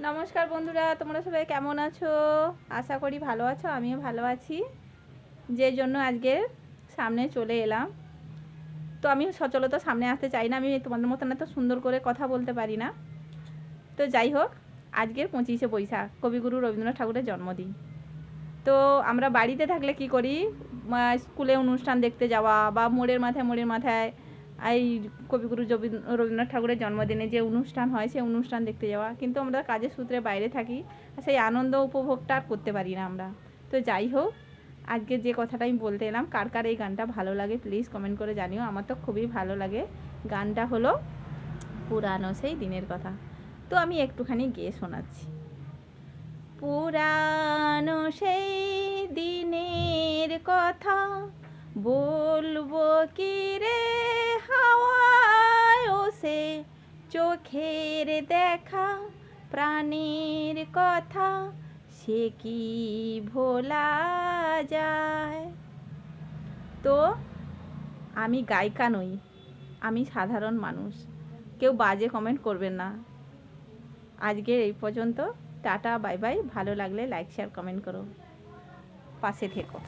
নমস্কার বন্ধুরা, তোমরা সবাই কেমন আছো? আশা করি ভালো আছো, আমিও ভালো আছি। যে জন্য আজকে সামনে চলে এলাম। তো আমি সচরাচর সামনে আসতে চাই না, আমি তোমাদের মতন এত সুন্দর করে কথা বলতে পারি না। তো যাই হোক, আজকের 25শে বৈশাখ, কবিগুরু রবীন্দ্রনাথ ঠাকুরের জন্মদিন। তো আমরা বাড়িতে থাকলে কি করি, স্কুলে অনুষ্ঠান দেখতে যাওয়া বা মোড়ের মাথায় এই কবিগুরু রবীন্দ্রনাথ ঠাকুরের জন্মদিনে যে অনুষ্ঠান হয় সেই অনুষ্ঠান দেখতে যাওয়া, কিন্তু আমরা কাজের সূত্রে বাইরে থাকি, সেই আনন্দ উপভোগটা আর করতে পারি না আমরা। তো যাই হোক, আজকে যে কথাটা আমি বলতে এলাম, কার কার এই গানটা ভালো লাগে প্লিজ কমেন্ট করে জানিও। আমার তো খুবই ভালো লাগে। গানটা হলো পুরানো সেই দিনের কথা। তো আমি একটুখানি গেয়ে শোনাচ্ছি। পুরানো সেই দিনের কথা বলবো কি রে হাওয়ায়, ও সে চোখের দেখা প্রাণের কথা সে কি ভোলা যায়। তো আমি গায়িকা নই, আমি সাধারণ মানুষ, কেউ বাজে কমেন্ট করবেন না। আজকের এই পর্যন্ত, টাটা বাই বাই। ভালো লাগলে লাইক শেয়ার কমেন্ট করো, পাশে থেকো।